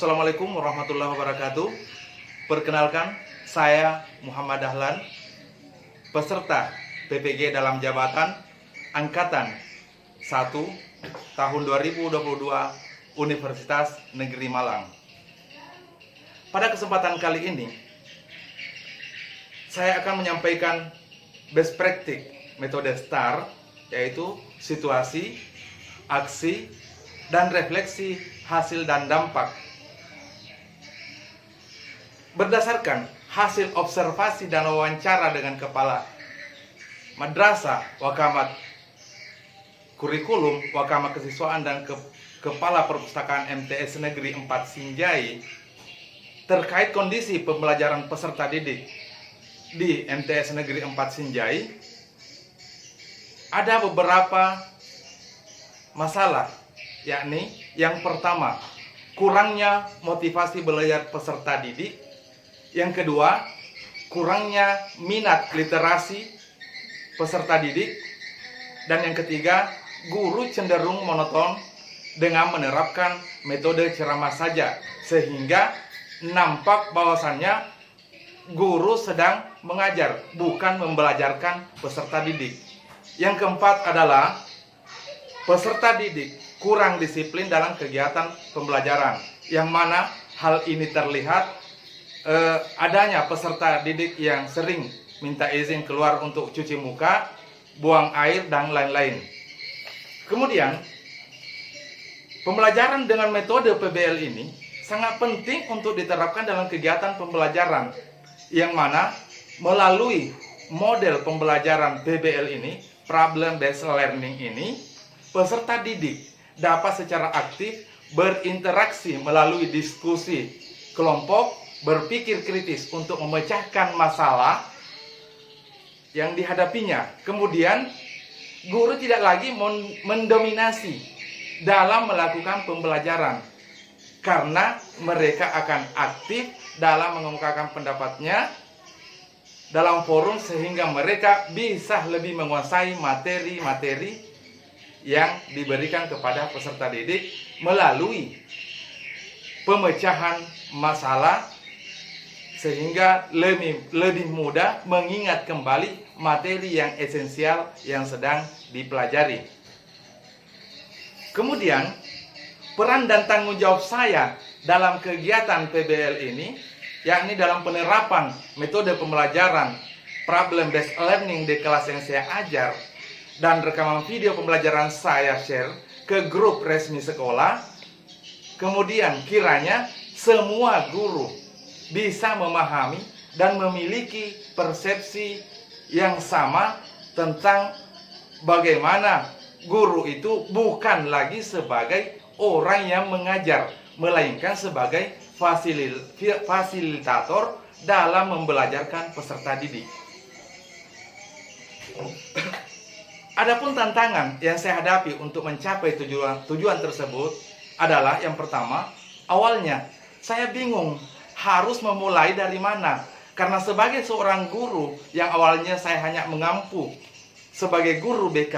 Assalamualaikum warahmatullahi wabarakatuh. Perkenalkan, saya Muhammad Dahlan, peserta PPG dalam jabatan Angkatan 1 tahun 2022 Universitas Negeri Malang. Pada kesempatan kali ini, saya akan menyampaikan best practice metode STAR, yaitu situasi, aksi, dan refleksi hasil dan dampak. Berdasarkan hasil observasi dan wawancara dengan Kepala Madrasah Wakamat Kurikulum, Wakamat Kesiswaan, dan Kepala Perpustakaan MTS Negeri 4 Sinjai terkait kondisi pembelajaran peserta didik di MTS Negeri 4 Sinjai, ada beberapa masalah, yakni yang pertama, kurangnya motivasi belajar peserta didik. Yang kedua, kurangnya minat literasi peserta didik. Dan yang ketiga, guru cenderung monoton dengan menerapkan metode ceramah saja, sehingga nampak bahwasannya guru sedang mengajar, bukan membelajarkan peserta didik. Yang keempat adalah peserta didik kurang disiplin dalam kegiatan pembelajaran, yang mana hal ini terlihat adanya peserta didik yang sering minta izin keluar untuk cuci muka, buang air, dan lain-lain. Kemudian, pembelajaran dengan metode PBL ini sangat penting untuk diterapkan dalam kegiatan pembelajaran, yang mana melalui model pembelajaran PBL ini, Problem Based Learning ini, peserta didik dapat secara aktif berinteraksi melalui diskusi kelompok, berpikir kritis untuk memecahkan masalah yang dihadapinya. Kemudian, guru tidak lagi mendominasi dalam melakukan pembelajaran, karena mereka akan aktif dalam mengemukakan pendapatnya dalam forum, sehingga mereka bisa lebih menguasai materi-materi yang diberikan kepada peserta didik melalui pemecahan masalah, sehingga lebih mudah mengingat kembali materi yang esensial yang sedang dipelajari. Kemudian, peran dan tanggung jawab saya dalam kegiatan PBL ini, yakni dalam penerapan metode pembelajaran Problem Based Learning di kelas yang saya ajar, dan rekaman video pembelajaran saya share ke grup resmi sekolah. Kemudian kiranya semua guru bisa memahami dan memiliki persepsi yang sama tentang bagaimana guru itu bukan lagi sebagai orang yang mengajar, melainkan sebagai fasilitator dalam membelajarkan peserta didik. Adapun tantangan yang saya hadapi untuk mencapai tujuan tersebut adalah, yang pertama, awalnya saya bingung harus memulai dari mana. Karena sebagai seorang guru yang awalnya saya hanya mengampu sebagai guru BK,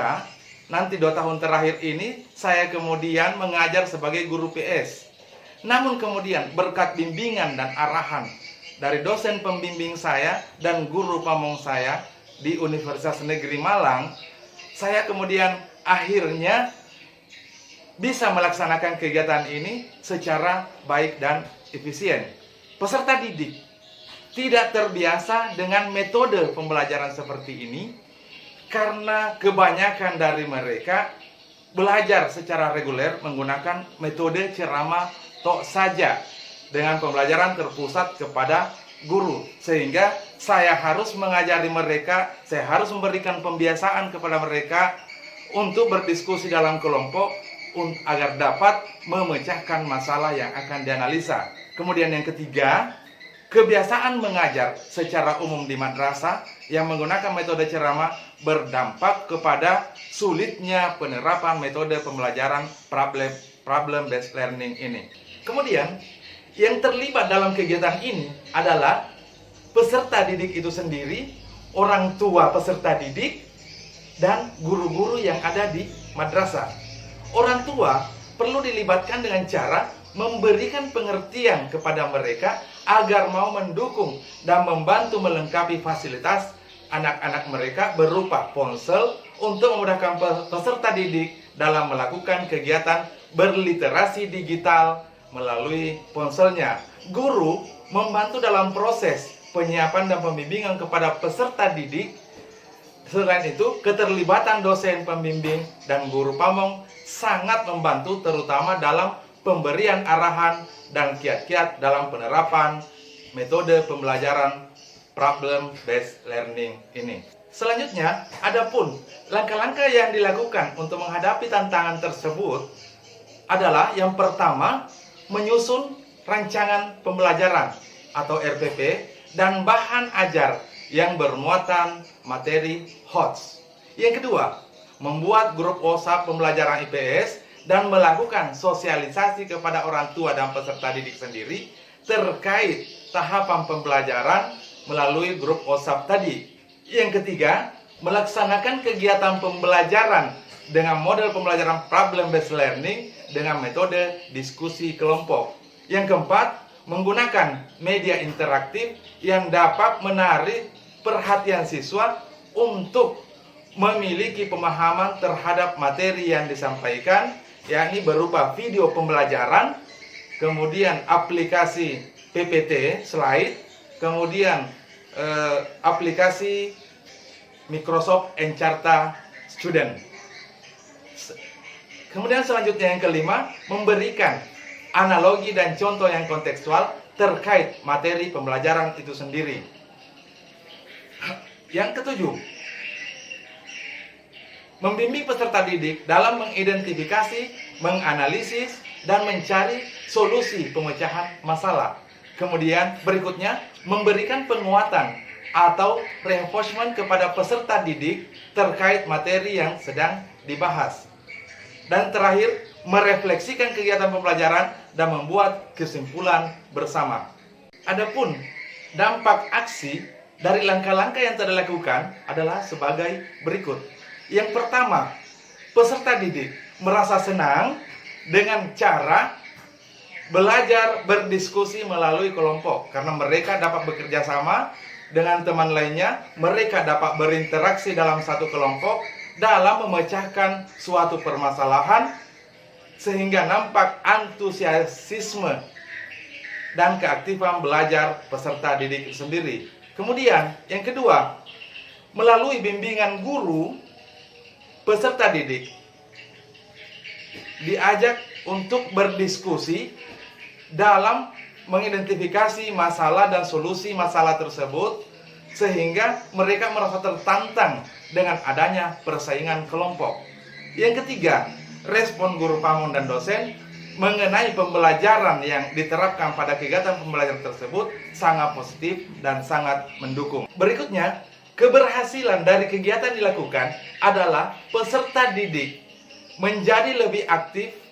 nanti 2 tahun terakhir ini saya kemudian mengajar sebagai guru PS. Namun kemudian berkat bimbingan dan arahan dari dosen pembimbing saya dan guru pamong saya di Universitas Negeri Malang, saya kemudian akhirnya bisa melaksanakan kegiatan ini secara baik dan efisien. Peserta didik tidak terbiasa dengan metode pembelajaran seperti ini, karena kebanyakan dari mereka belajar secara reguler menggunakan metode ceramah tok saja, dengan pembelajaran terpusat kepada guru, sehingga saya harus mengajari mereka, saya harus memberikan pembiasaan kepada mereka untuk berdiskusi dalam kelompok agar dapat memecahkan masalah yang akan dianalisa. Kemudian yang ketiga, kebiasaan mengajar secara umum di madrasah yang menggunakan metode ceramah berdampak kepada sulitnya penerapan metode pembelajaran problem based learning ini. Kemudian, yang terlibat dalam kegiatan ini adalah peserta didik itu sendiri, orang tua peserta didik, dan guru-guru yang ada di madrasah. Orang tua perlu dilibatkan dengan cara memberikan pengertian kepada mereka agar mau mendukung dan membantu melengkapi fasilitas anak-anak mereka berupa ponsel untuk memudahkan peserta didik dalam melakukan kegiatan berliterasi digital melalui ponselnya. Guru membantu dalam proses penyiapan dan pembimbingan kepada peserta didik. Selain itu, keterlibatan dosen pembimbing dan guru pamong sangat membantu terutama dalam pemberian arahan dan kiat-kiat dalam penerapan metode pembelajaran problem based learning ini. Selanjutnya, adapun langkah-langkah yang dilakukan untuk menghadapi tantangan tersebut adalah yang pertama, menyusun rancangan pembelajaran atau RPP dan bahan ajar yang bermuatan materi HOTS. Yang kedua, membuat grup WhatsApp pembelajaran IPS dan melakukan sosialisasi kepada orang tua dan peserta didik sendiri terkait tahapan pembelajaran melalui grup WhatsApp tadi. Yang ketiga, melaksanakan kegiatan pembelajaran dengan model pembelajaran problem based learning dengan metode diskusi kelompok. Yang keempat, menggunakan media interaktif yang dapat menarik perhatian siswa untuk memiliki pemahaman terhadap materi yang disampaikan, yakni berupa video pembelajaran, kemudian aplikasi PPT slide, kemudian aplikasi Microsoft Encarta Student. Kemudian selanjutnya yang kelima, memberikan analogi dan contoh yang kontekstual terkait materi pembelajaran itu sendiri. Yang ketujuh, membimbing peserta didik dalam mengidentifikasi, menganalisis, dan mencari solusi pemecahan masalah. Kemudian berikutnya, memberikan penguatan atau reinforcement kepada peserta didik terkait materi yang sedang dibahas. Dan terakhir, merefleksikan kegiatan pembelajaran dan membuat kesimpulan bersama. Adapun dampak aksi dari langkah-langkah yang telah dilakukan adalah sebagai berikut. Yang pertama, peserta didik merasa senang dengan cara belajar berdiskusi melalui kelompok karena mereka dapat bekerja sama dengan teman lainnya, mereka dapat berinteraksi dalam satu kelompok dalam memecahkan suatu permasalahan sehingga nampak antusiasme dan keaktifan belajar peserta didik sendiri. Kemudian yang kedua, melalui bimbingan guru, peserta didik diajak untuk berdiskusi dalam mengidentifikasi masalah dan solusi masalah tersebut sehingga mereka merasa tertantang dengan adanya persaingan kelompok. Yang ketiga, respon guru pamong dan dosen mengenai pembelajaran yang diterapkan pada kegiatan pembelajaran tersebut sangat positif dan sangat mendukung. Berikutnya, keberhasilan dari kegiatan dilakukan adalah peserta didik menjadi lebih aktif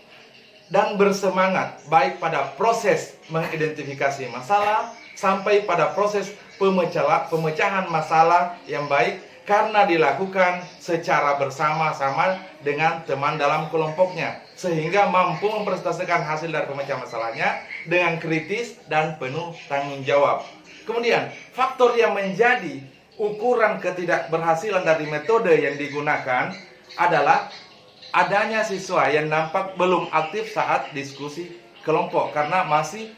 dan bersemangat baik pada proses mengidentifikasi masalah sampai pada proses pemecahan masalah yang baik karena dilakukan secara bersama-sama dengan teman dalam kelompoknya sehingga mampu mempresentasikan hasil dari pemecahan masalahnya dengan kritis dan penuh tanggung jawab. Kemudian, faktor yang menjadi ukuran ketidakberhasilan dari metode yang digunakan adalah adanya siswa yang nampak belum aktif saat diskusi kelompok karena masih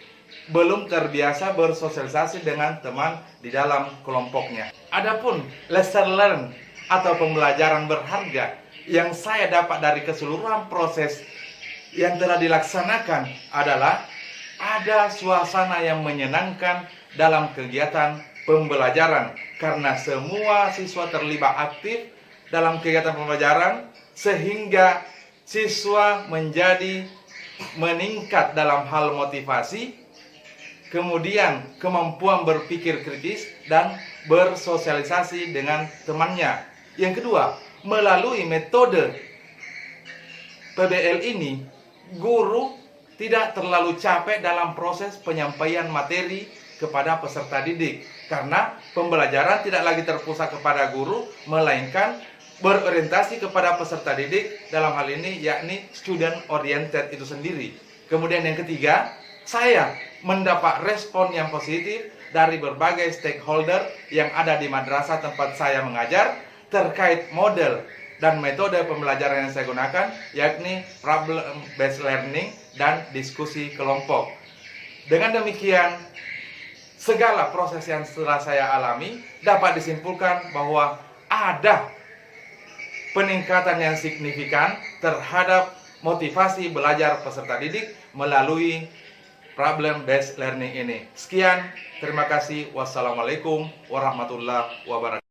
belum terbiasa bersosialisasi dengan teman di dalam kelompoknya. Adapun lesson learned atau pembelajaran berharga yang saya dapat dari keseluruhan proses yang telah dilaksanakan adalah ada suasana yang menyenangkan dalam kegiatan pembelajaran karena semua siswa terlibat aktif dalam kegiatan pembelajaran sehingga siswa menjadi meningkat dalam hal motivasi, kemudian kemampuan berpikir kritis dan bersosialisasi dengan temannya. Yang kedua, melalui metode PBL ini, guru tidak terlalu capek dalam proses penyampaian materi kepada peserta didik karena pembelajaran tidak lagi terpusat kepada guru, melainkan berorientasi kepada peserta didik dalam hal ini yakni student oriented itu sendiri. Kemudian yang ketiga, saya mendapat respon yang positif dari berbagai stakeholder yang ada di madrasah tempat saya mengajar terkait model dan metode pembelajaran yang saya gunakan, yakni problem based learning dan diskusi kelompok. Dengan demikian, segala proses yang setelah saya alami dapat disimpulkan bahwa ada peningkatan yang signifikan terhadap motivasi belajar peserta didik melalui problem based learning ini. Sekian, terima kasih. Wassalamualaikum warahmatullahi wabarakatuh.